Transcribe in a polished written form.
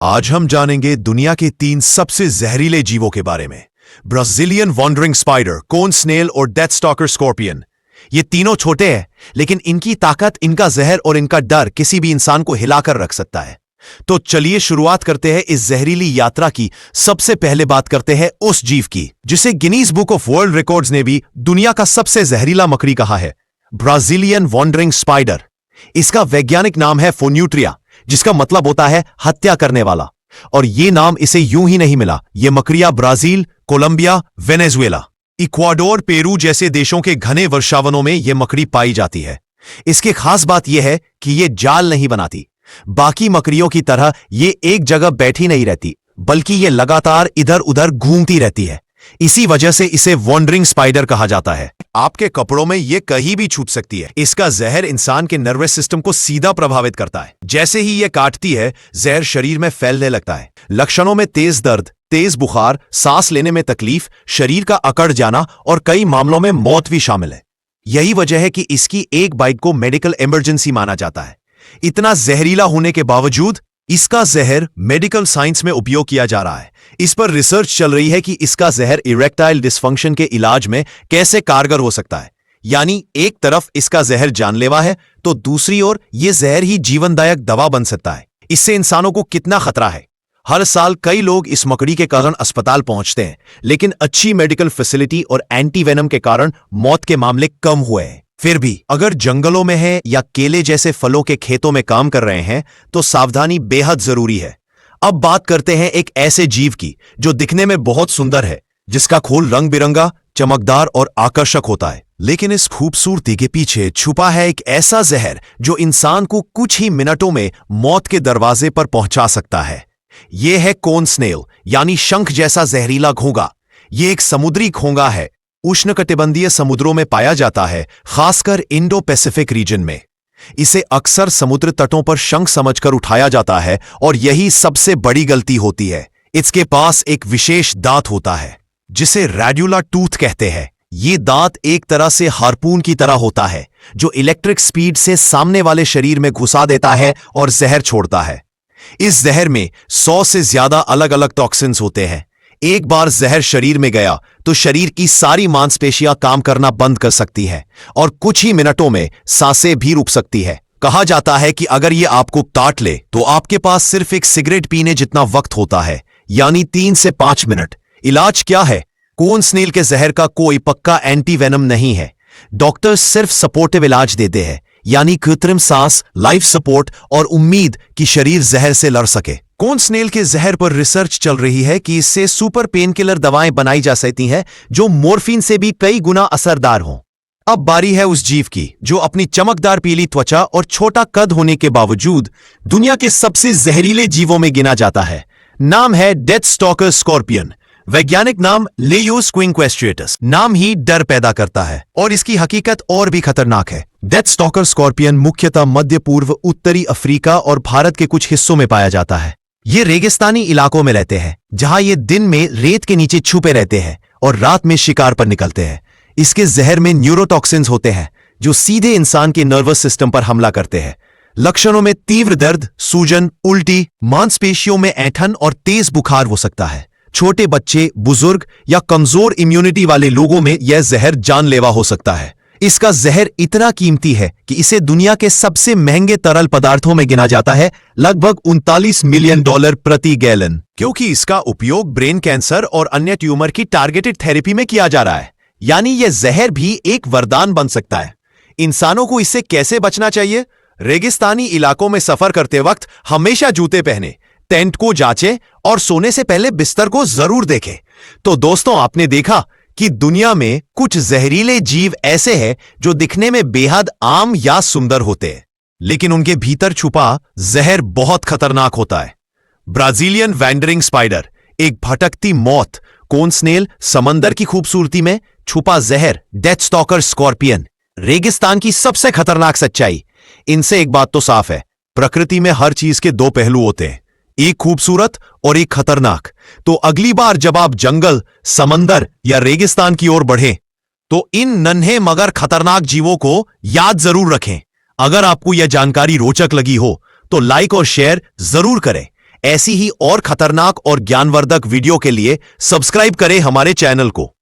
आज हम जानेंगे दुनिया के 3 सबसे जहरीले जीवों के बारे में। ब्राजीलियन वॉन्डरिंग स्पाइडर, कोन स्नेल और डेथ स्टॉकर स्कॉर्पियन। ये तीनों छोटे हैं, लेकिन इनकी ताकत, इनका जहर और इनका डर किसी भी इंसान को हिलाकर रख सकता है। तो चलिए शुरुआत करते हैं इस जहरीली यात्रा की। सबसे पहले बात करते हैं उस जीव की जिसे Guinness book of world records ने भी दुनिया का सबसे जहरीला मकड़ी कहा है, ब्राजीलियन वॉन्डरिंग स्पाइडर। इसका वैज्ञानिक नाम है फोन्यूट्रिया, जिसका मतलब होता है हत्या करने वाला। और यह नाम इसे यूं ही नहीं मिला। यह मकड़िया Brazil, Colombia, Venezuela, Ecuador, Peru जैसे देशों के घने वर्षावनों में यह मकड़ी पाई जाती है। इसकी खास बात यह है कि यह जाल नहीं बनाती। बाकी मकड़ियों की तरह यह एक जगह बैठी नहीं रहती, बल्कि यह लगातार इधर उधर घूमती रहती है। इसी वजह से इसे वॉन्डरिंग स्पाइडर कहा जाता है। आपके कपड़ों में यह कहीं भी छूट सकती है। इसका जहर इंसान के नर्वस सिस्टम को सीधा प्रभावित करता है। जैसे ही यह काटती है, जहर शरीर में फैलने लगता है। लक्षणों में तेज दर्द, तेज बुखार, सांस लेने में तकलीफ, शरीर का अकड़ जाना और कई मामलों में मौत भी शामिल है। यही वजह है कि इसकी एक बाइट को मेडिकल इमरजेंसी माना जाता है। इतना जहरीला होने के बावजूद इसका जहर मेडिकल साइंस में उपयोग किया जा रहा है। इस पर रिसर्च चल रही है कि इसका जहर इरेक्टाइल डिसफंक्शन के इलाज में कैसे कारगर हो सकता है। यानी एक तरफ इसका जहर जानलेवा है, तो दूसरी ओर यह जहर ही जीवनदायक दवा बन सकता है। इससे इंसानों को कितना खतरा है। हर साल कई लोग इस मकड़ी के कारण अस्पताल पहुंचते हैं, लेकिन अच्छी मेडिकल फैसिलिटी और एंटीवेनम के कारण मौत के मामले कम हुए हैं। फिर भी अगर जंगलों में है या केले जैसे फलों के खेतों में काम कर रहे हैं, तो सावधानी बेहद जरूरी है। अब बात करते हैं एक ऐसे जीव की जो दिखने में बहुत सुंदर है, जिसका खोल रंग बिरंगा, चमकदार और आकर्षक होता है। लेकिन इस खूबसूरती के पीछे छुपा है एक ऐसा जहर जो इंसान को कुछ ही मिनटों में मौत के दरवाजे पर पहुंचा सकता है। यह है कोन स्नेल, यानी शंख जैसा जहरीला घोंघा। यह एक समुद्री घोंघा है। उष्णकटिबंधीय समुद्रों में पाया जाता है, खासकर इंडो पैसिफिक रीजन में। इसे अक्सर समुद्र तटों पर शंख समझकर उठाया जाता है, और यही सबसे बड़ी गलती होती है। इसके पास एक विशेष दांत होता है जिसे रेड्यूला टूथ कहते हैं। ये दांत एक तरह से हार्पून की तरह होता है, जो इलेक्ट्रिक स्पीड से सामने वाले शरीर में घुसा देता है और जहर छोड़ता है। इस जहर में 100 से ज्यादा अलग अलग टॉक्सिन्स होते हैं। एक बार जहर शरीर में गया तो शरीर की सारी मांसपेशियां काम करना बंद कर सकती है, और कुछ ही मिनटों में सांसें भी रुक सकती है। कहा जाता है कि अगर ये आपको काट ले तो आपके पास सिर्फ एक सिगरेट पीने जितना वक्त होता है, यानी 3 से 5 मिनट। इलाज क्या है? कोन स्नेल के जहर का कोई पक्का एंटीवेनम नहीं है। डॉक्टर्स सिर्फ सपोर्टिव इलाज देते हैं, यानी कृत्रिम सांस, लाइफ सपोर्ट और उम्मीद कि शरीर जहर से लड़ सके। कोन स्नेल के जहर पर रिसर्च चल रही है कि इससे सुपर पेनकिलर दवाएं बनाई जा सकती हैं, जो मोर्फिन से भी कई गुना असरदार हों। अब बारी है उस जीव की जो अपनी चमकदार पीली त्वचा और छोटा कद होने के बावजूद दुनिया के सबसे जहरीले जीवों में गिना जाता है। नाम है डेथ स्टॉकर स्कॉर्पियन। वैज्ञानिक नाम लेयोस क्विंक्वेस्ट्रिएटस। नाम ही डर पैदा करता है, और इसकी हकीकत और भी खतरनाक है। डेथ स्टॉकर स्कॉर्पियन मुख्यतः मध्य पूर्व, उत्तरी अफ्रीका और भारत के कुछ हिस्सों में पाया जाता है। ये रेगिस्तानी इलाकों में रहते हैं, जहां ये दिन में रेत के नीचे छुपे रहते हैं और रात में शिकार पर निकलते हैं। इसके जहर में न्यूरोटॉक्सिन्स होते हैं, जो सीधे इंसान के नर्वस सिस्टम पर हमला करते हैं। लक्षणों में तीव्र दर्द, सूजन, उल्टी, मांसपेशियों में ऐंठन और तेज बुखार हो सकता है। छोटे बच्चे, बुजुर्ग या कमजोर इम्यूनिटी वाले लोगों में यह जहर जानलेवा हो सकता है। इसका जहर इतना कीमती है कि इसे दुनिया के सबसे महंगे तरल पदार्थों में गिना जाता है, लगभग $39 मिलियन प्रति गैलन। क्योंकि इसका उपयोग ब्रेन कैंसर और अन्य ट्यूमर की टारगेटेड थेरेपी में किया जा रहा है। यानी यह जहर भी एक वरदान बन सकता है। इंसानों को इससे कैसे बचना चाहिए? रेगिस्तानी इलाकों में सफर करते वक्त हमेशा जूते पहने, टेंट को जांचें और सोने से पहले बिस्तर को जरूर देखें। तो दोस्तों, आपने देखा कि दुनिया में कुछ जहरीले जीव ऐसे हैं जो दिखने में बेहद आम या सुंदर होते हैं, लेकिन उनके भीतर छुपा जहर बहुत खतरनाक होता है। ब्राजीलियन वैंडरिंग स्पाइडर, एक भटकती मौत। कोन स्नेल, समंदर की खूबसूरती में छुपा जहर। डेथ स्टॉकर स्कॉर्पियन, रेगिस्तान की सबसे खतरनाक सच्चाई। इनसे एक बात तो साफ है, प्रकृति में हर चीज के 2 पहलू होते हैं, एक खूबसूरत और एक खतरनाक। तो अगली बार जब आप जंगल, समंदर या रेगिस्तान की ओर बढ़ें, तो इन नन्हे मगर खतरनाक जीवों को याद जरूर रखें। अगर आपको यह जानकारी रोचक लगी हो तो लाइक और शेयर जरूर करें। ऐसी ही और खतरनाक और ज्ञानवर्धक वीडियो के लिए सब्सक्राइब करें हमारे चैनल को।